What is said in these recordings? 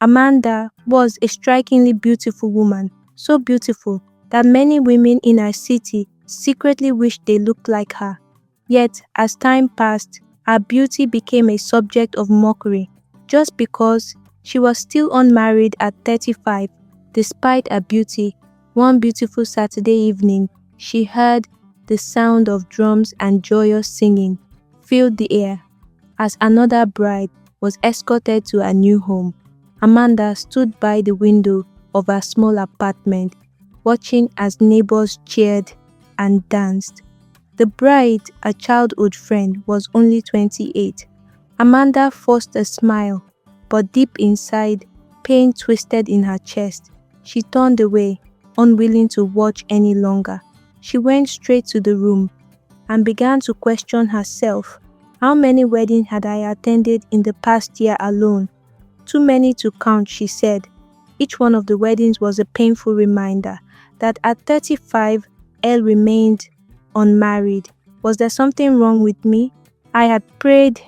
Amanda was a strikingly beautiful woman, so beautiful that many women in her city secretly wished they looked like her. Yet, as time passed, her beauty became a subject of mockery just because she was still unmarried at 35. Despite her beauty, one beautiful Saturday evening, she heard the sound of drums and joyous singing filled the air. As another bride was escorted to her new home, Amanda stood by the window of her small apartment, watching as neighbors cheered and danced. The bride, a childhood friend, was only 28. Amanda forced a smile, but deep inside, pain twisted in her chest. She turned away, unwilling to watch any longer. She went straight to the room and began to question herself. How many weddings had I attended in the past year alone? Too many to count, she said. Each one of the weddings was a painful reminder that at 35, Elle remained unmarried. Was there something wrong with me? I had prayed,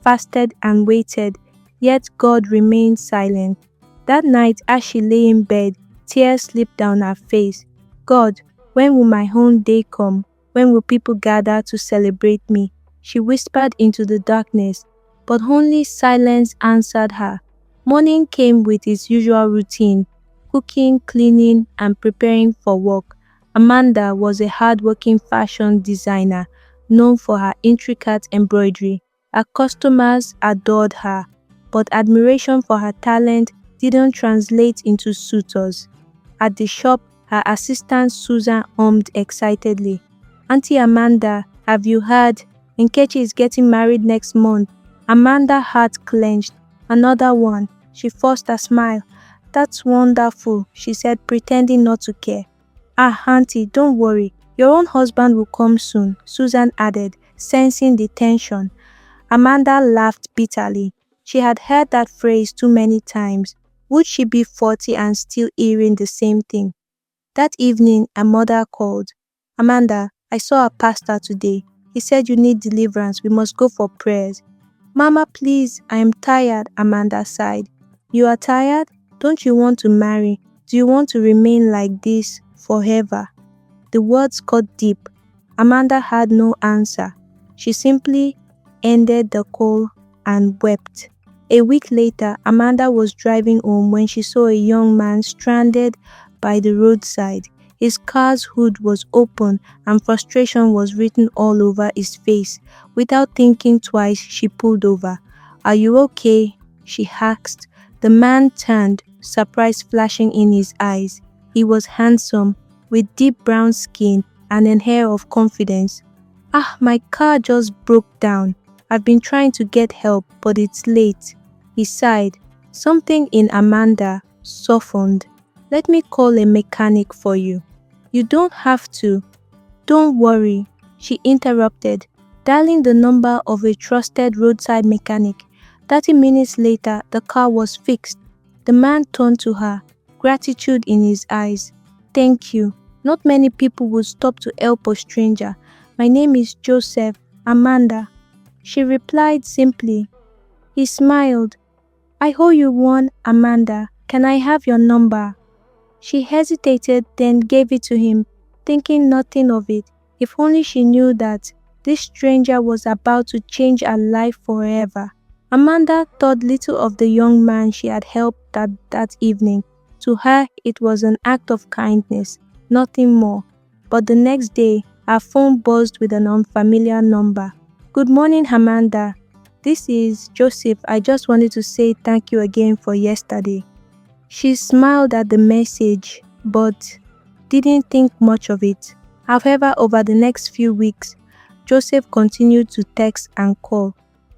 fasted, and waited, yet God remained silent. That night, as she lay in bed, tears slipped down her face. God, when will my own day come? When will people gather to celebrate me? She whispered into the darkness, but only silence answered her. Morning came with its usual routine: cooking, cleaning, and preparing for work. Amanda was a hard-working fashion designer known for her intricate embroidery. Her customers adored her, but admiration for her talent didn't translate into suitors. At the shop, her assistant Susan hummed excitedly, "Auntie Amanda, have you heard? Nkechi is getting married next month." Amanda's heart clenched. Another one. She forced a smile. "That's wonderful," she said, pretending not to care. "Ah, auntie, don't worry. Your own husband will come soon," Susan added, sensing the tension. Amanda laughed bitterly. She had heard that phrase too many times. Would she be 40 and still hearing the same thing? That evening, her mother called. "Amanda, I saw a pastor today. He said you need deliverance. We must go for prayers." "Mama, please, I am tired," Amanda sighed. "You are tired? Don't you want to marry? Do you want to remain like this forever?" The words cut deep. Amanda had no answer. She simply ended the call and wept. A week later, Amanda was driving home when she saw a young man stranded by the roadside. His car's hood was open and frustration was written all over his face. Without thinking twice, she pulled over. "Are you okay?" she asked. The man turned, surprise flashing in his eyes. He was handsome, with deep brown skin and an air of confidence. "Ah, my car just broke down. I've been trying to get help, but it's late." He sighed. Something in Amanda softened. "Let me call a mechanic for you." "You don't have to." "Don't worry," she interrupted, dialing the number of a trusted roadside mechanic. 30 minutes later, the car was fixed. The man turned to her, gratitude in his eyes. "Thank you. Not many people would stop to help a stranger. My name is Joseph. Amanda." She replied simply. He smiled. "I owe you one, Amanda. Can I have your number?" She hesitated, then gave it to him, thinking nothing of it. If only she knew that this stranger was about to change her life forever. Amanda thought little of the young man she had helped that evening. To her, it was an act of kindness, nothing more. But the next day, her phone buzzed with an unfamiliar number. "Good morning, Amanda. This is Joseph. I just wanted to say thank you again for yesterday." She smiled at the message, but didn't think much of it. However, over the next few weeks, Joseph continued to text and call.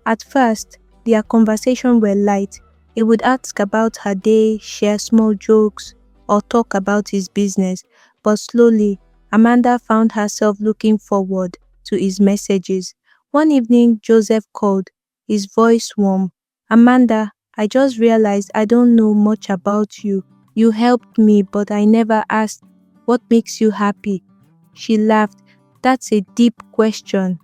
At first, their conversations were light. He would ask about her day, share small jokes, or talk about his business. But slowly, Amanda found herself looking forward to his messages. One evening, Joseph called, his voice warm. "Amanda, I just realized I don't know much about you. You helped me, but I never asked, what makes you happy?" She laughed. "That's a deep question."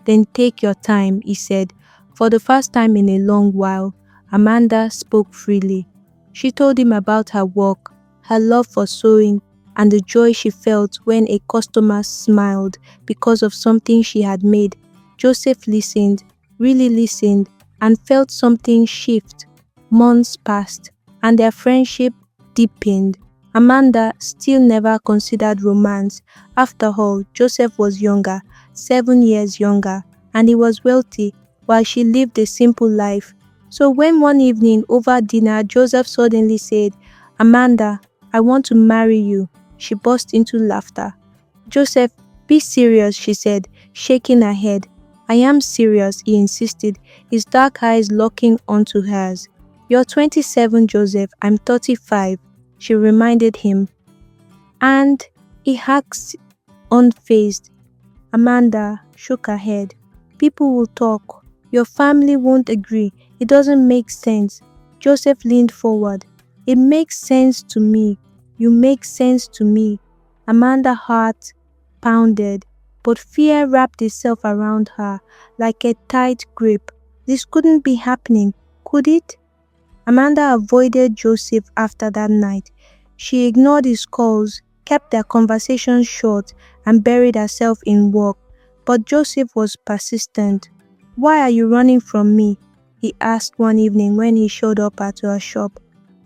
"Then take your time," he said. For the first time in a long while, Amanda spoke freely. She told him about her work, her love for sewing, and the joy she felt when a customer smiled because of something she had made. Joseph listened, really listened, and felt something shift. Months passed, and their friendship deepened. Amanda still never considered romance. After all, Joseph was younger, 7 years younger, and he was wealthy, while she lived a simple life. So when one evening over dinner, Joseph suddenly said, "Amanda, I want to marry you," she burst into laughter. "Joseph, be serious," she said, shaking her head. "I am serious," he insisted, his dark eyes locking onto hers. "You're 27, Joseph. I'm 35, she reminded him. And he asked, unfazed. Amanda shook her head. "People will talk. Your family won't agree. It doesn't make sense." Joseph leaned forward. "It makes sense to me. You make sense to me." Amanda's heart pounded, but fear wrapped itself around her like a tight grip. This couldn't be happening, could it? Amanda avoided Joseph after that night. She ignored his calls, kept their conversations short, and buried herself in work. But Joseph was persistent. "Why are you running from me?" he asked one evening when he showed up at her shop.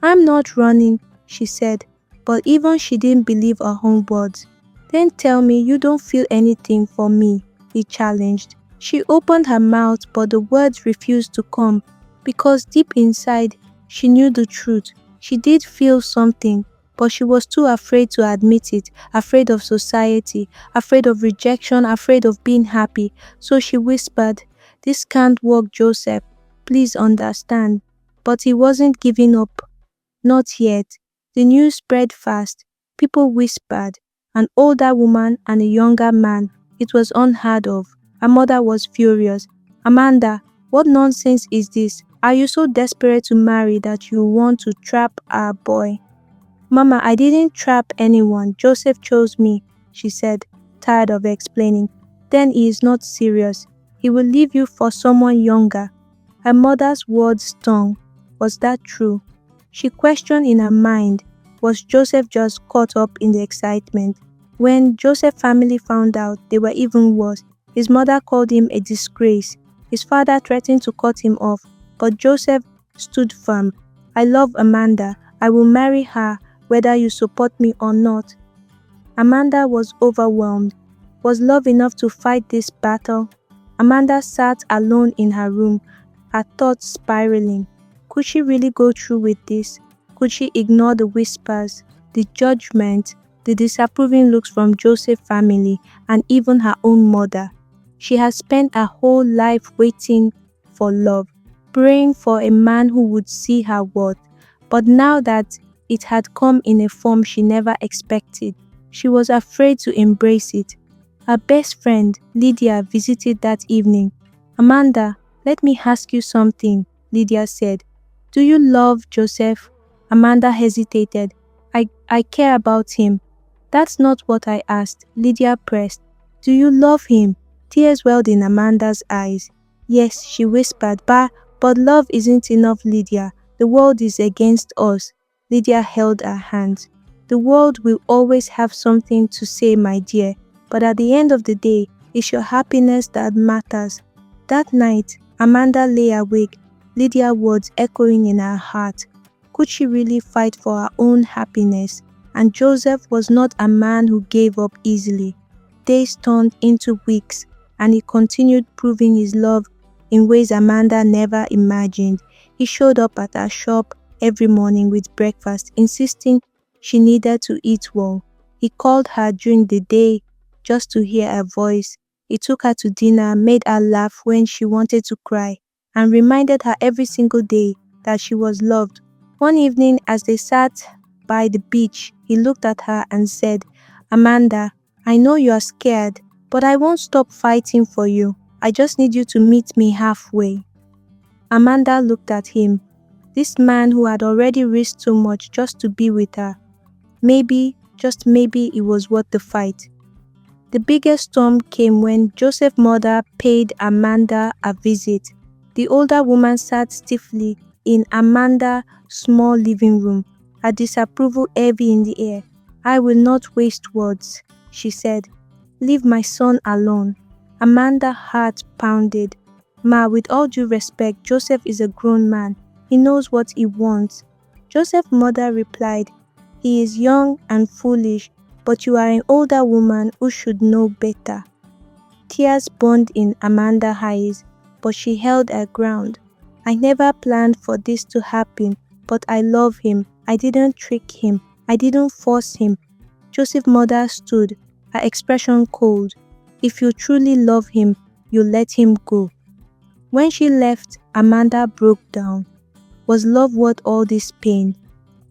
"I'm not running," she said, but even she didn't believe her own words. "Then tell me you don't feel anything for me," he challenged. She opened her mouth, but the words refused to come, because deep inside, she knew the truth. She did feel something, but she was too afraid to admit it, afraid of society, afraid of rejection, afraid of being happy. So she whispered, "This can't work, Joseph. Please understand." But he wasn't giving up. Not yet. The news spread fast. People whispered. An older woman and a younger man. It was unheard of. Her mother was furious. "Amanda, what nonsense is this? Are you so desperate to marry that you want to trap our boy?" "Mama, I didn't trap anyone. Joseph chose me," she said, tired of explaining. "Then he is not serious. He will leave you for someone younger." Her mother's words stung. Was that true? She questioned in her mind. Was Joseph just caught up in the excitement? When Joseph's family found out, they were even worse. His mother called him a disgrace. His father threatened to cut him off, but Joseph stood firm. "I love Amanda. I will marry her, whether you support me or not." Amanda was overwhelmed. Was love enough to fight this battle? Amanda sat alone in her room, her thoughts spiraling. Could she really go through with this? Could she ignore the whispers, the judgment, the disapproving looks from Joseph's family, and even her own mother? She had spent her whole life waiting for love, praying for a man who would see her worth. But now that it had come in a form she never expected, she was afraid to embrace it. Her best friend, Lydia, visited that evening. "Amanda, let me ask you something," Lydia said. "Do you love Joseph?" Amanda hesitated. I care about him." "That's not what I asked," Lydia pressed. "Do you love him?" Tears welled in Amanda's eyes. "Yes," she whispered, but love isn't enough, Lydia. The world is against us." Lydia held her hand. "The world will always have something to say, my dear, but at the end of the day, it's your happiness that matters." That night, Amanda lay awake, Lydia's words echoing in her heart. Could she really fight for her own happiness? And Joseph was not a man who gave up easily. Days turned into weeks, and he continued proving his love in ways Amanda never imagined. He showed up at her shop every morning with breakfast, insisting she needed to eat well. He called her during the day just to hear her voice. He took her to dinner, made her laugh when she wanted to cry, and reminded her every single day that she was loved. One evening, as they sat by the beach, he looked at her and said, "Amanda, I know you are scared, but I won't stop fighting for you. I just need you to meet me halfway." Amanda looked at him. This man who had already risked so much just to be with her. Maybe, just maybe, it was worth the fight. The biggest storm came when Joseph's mother paid Amanda a visit. The older woman sat stiffly, in Amanda's small living room, her disapproval heavy in the air. "I will not waste words," she said. "Leave my son alone." Amanda's heart pounded. "Ma, with all due respect, Joseph is a grown man. He knows what he wants." Joseph's mother replied, "He is young and foolish, but you are an older woman who should know better." Tears burned in Amanda's eyes, but she held her ground. "I never planned for this to happen, but I love him. I didn't trick him. I didn't force him." Joseph's mother stood, her expression cold. "If you truly love him, you let him go." When she left, Amanda broke down. Was love worth all this pain?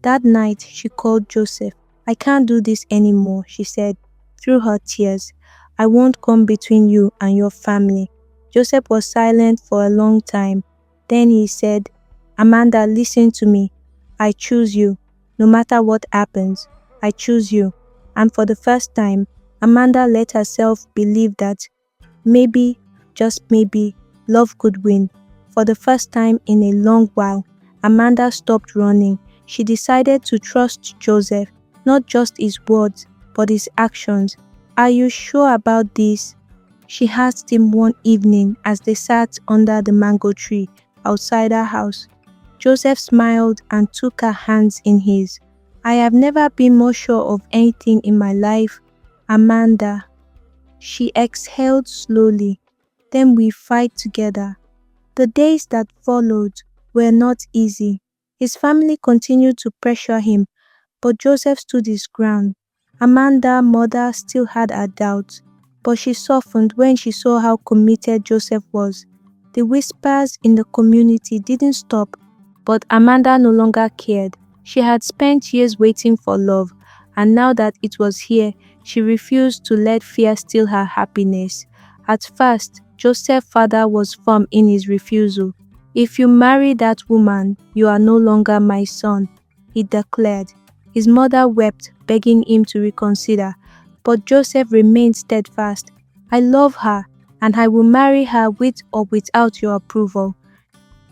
That night, she called Joseph. "I can't do this anymore," she said through her tears. "I won't come between you and your family." Joseph was silent for a long time. Then he said, "Amanda, listen to me. I choose you. No matter what happens, I choose you." And for the first time, Amanda let herself believe that maybe, just maybe, love could win. For the first time in a long while, Amanda stopped running. She decided to trust Joseph, not just his words, but his actions. "Are you sure about this?" she asked him one evening as they sat under the mango tree outside her house. Joseph smiled and took her hands in his. "I have never been more sure of anything in my life, Amanda." She exhaled slowly. "Then we fight together." The days that followed were not easy. His family continued to pressure him, but Joseph stood his ground. Amanda's mother still had her doubts, but she softened when she saw how committed Joseph was. The whispers in the community didn't stop, but Amanda no longer cared. She had spent years waiting for love, and now that it was here, she refused to let fear steal her happiness. At first, Joseph's father was firm in his refusal. "If you marry that woman, you are no longer my son," he declared. His mother wept, begging him to reconsider, but Joseph remained steadfast. "I love her, and I will marry her with or without your approval."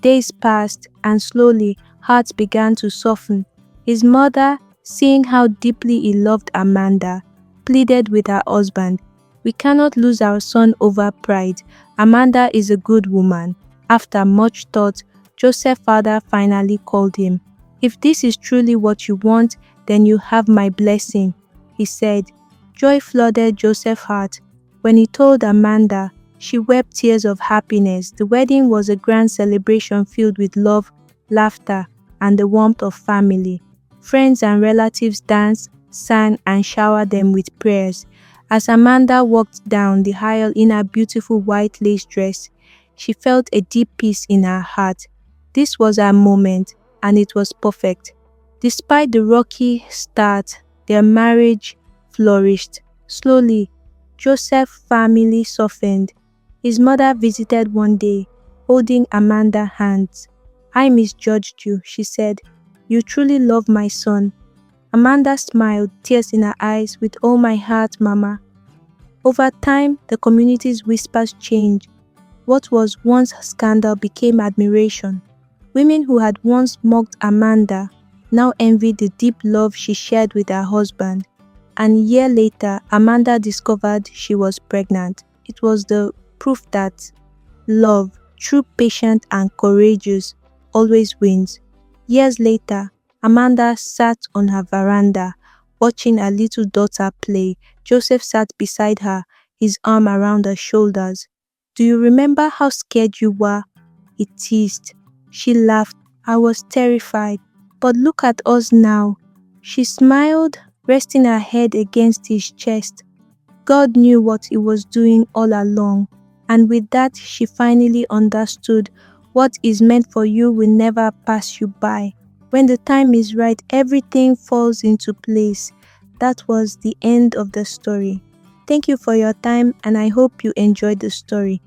Days passed, and slowly, hearts began to soften. His mother, seeing how deeply he loved Amanda, pleaded with her husband, "We cannot lose our son over pride. Amanda is a good woman." After much thought, Joseph's father finally called him. "If this is truly what you want, then you have my blessing," he said. Joy flooded Joseph's heart. When he told Amanda, she wept tears of happiness. The wedding was a grand celebration filled with love, laughter, and the warmth of family. Friends and relatives danced, sang, and showered them with prayers. As Amanda walked down the aisle in her beautiful white lace dress, she felt a deep peace in her heart. This was her moment, and it was perfect. Despite the rocky start, their marriage flourished. Slowly, Joseph's family softened. His mother visited one day, holding Amanda's hands. "I misjudged you," she said. "You truly love my son." Amanda smiled, tears in her eyes. "With all my heart, Mama." Over time, the community's whispers changed. What was once scandal became admiration. Women who had once mocked Amanda now envied the deep love she shared with her husband. And a year later, Amanda discovered she was pregnant. It was the proof that love, true, patient, and courageous, always wins. Years later, Amanda sat on her veranda, watching her little daughter play. Joseph sat beside her, his arm around her shoulders. "Do you remember how scared you were?" he teased. She laughed. "I was terrified. But look at us now." She smiled, resting her head against his chest. God knew what he was doing all along. And with that, she finally understood what is meant for you will never pass you by. When the time is right, everything falls into place. That was the end of the story. Thank you for your time, and I hope you enjoyed the story.